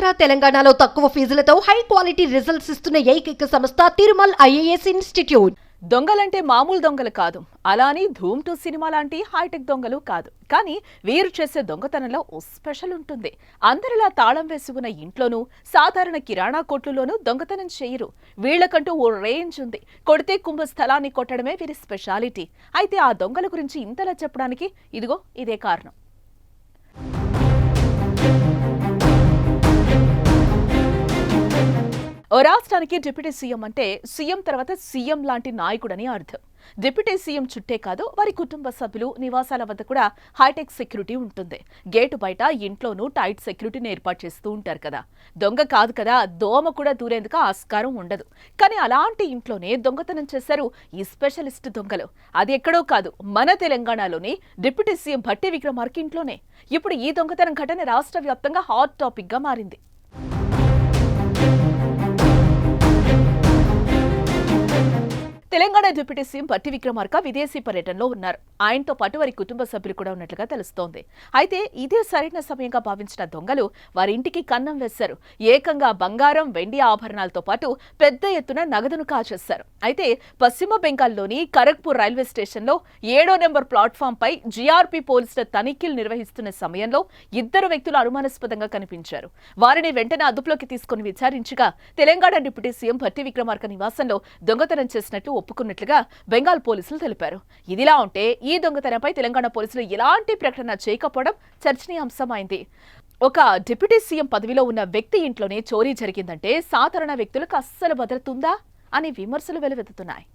ఆంధ్ర తెలంగాణలో తక్కువ ఫీజులతో high quality results ఇస్తున్న ఏకైక సంస్థ తిరుమల్ ఐఏఎస్ ఇన్స్టిట్యూట్. దొంగలంటే మామూలు దొంగలు కాదు, అలాని ధూమ్ 2 సినిమా లాంటి హైటెక్ దొంగలు కాదు. కానీ వీరు చేసే దొంగతనంలో ఓ స్పెషల్ ఉంటుంది. అందరిలా తాళం వేసి ఉన్న ఇంట్లోనూ, సాధారణ కిరాణా కొట్లులోనూ దొంగతనం చేయరు. వీళ్లకంటూ ఓ రేంజ్ ఉంది. కొడితే కుంభ స్థలాన్ని కొట్టడమే వీరి స్పెషాలిటీ. అయితే ఆ దొంగల గురించి ఇంతలా చెప్పడానికి ఇదిగో ఇదే కారణం. ఓ రాష్ట్రానికి డిప్యూటీ సీఎం అంటే సీఎం తర్వాత సీఎం లాంటి నాయకుడని అర్థం. డిప్యూటీ సీఎం చుట్టే కాదు, వారి కుటుంబ సభ్యులు నివాసాల వద్ద కూడా హైటెక్ సెక్యూరిటీ ఉంటుంది. గేటు బయట ఇంట్లోనూ టైట్ సెక్యూరిటీని ఏర్పాటు చేస్తూ ఉంటారు కదా. దొంగ కాదు కదా, దోమ కూడా దూరేందుకు ఆస్కారం ఉండదు. కానీ అలాంటి ఇంట్లోనే దొంగతనం చేశారు ఈ స్పెషలిస్ట్ దొంగలు. అది ఎక్కడో కాదు, మన తెలంగాణలోని డిప్యూటీ సీఎం భట్టి విక్రమార్క ఇంట్లోనే. ఇప్పుడు ఈ దొంగతనం ఘటన రాష్ట్ర వ్యాప్తంగా హాట్ టాపిక్ గా మారింది. తెలంగాణ డిప్యూటీ సీఎం భట్టి విక్రమార్క విదేశీ పర్యటనలో ఉన్నారు. ఆయనతో పాటు వారి కుటుంబ సభ్యులు కూడా ఉన్నట్లుగా తెలుస్తోంది. అయితే ఇదే సరైన సమయంగా భావించిన దొంగలు వారి ఇంటికి కన్నం వేశారు. ఏకంగా బంగారం, వెండి ఆభరణాలతో పాటు పెద్ద ఎత్తున నగదును కాజేశారు. అయితే పశ్చిమ బెంగాల్లోని ఖరగ్పూర్ రైల్వే స్టేషన్లో 7వ నెంబర్ ప్లాట్ఫామ్ పై జీఆర్పీ పోలీసుల తనిఖీలు నిర్వహిస్తున్న సమయంలో 2 వ్యక్తులు అనుమానాస్పదంగా కనిపించారు. వారిని వెంటనే అదుపులోకి తీసుకుని విచారించగా తెలంగాణ డిప్యూటీ సీఎం భట్టి విక్రమార్క నివాసంలో దొంగతనం చేసినట్లు ఒప్పుకున్నట్లుగా బెంగాల్ పోలీసులు తెలిపారు. ఇదిలా ఉంటే ఈ దొంగతనంపై తెలంగాణ పోలీసులు ఎలాంటి ప్రకటన చేయకపోవడం చర్చనీయాంశమైంది. ఒక డిప్యూటీ సీఎం పదవిలో ఉన్న వ్యక్తి ఇంట్లోనే చోరీ జరిగిందంటే సాధారణ వ్యక్తులకు అస్సలు భద్రత ఉందా అని విమర్శలు వెలువెత్తుతున్నాయి.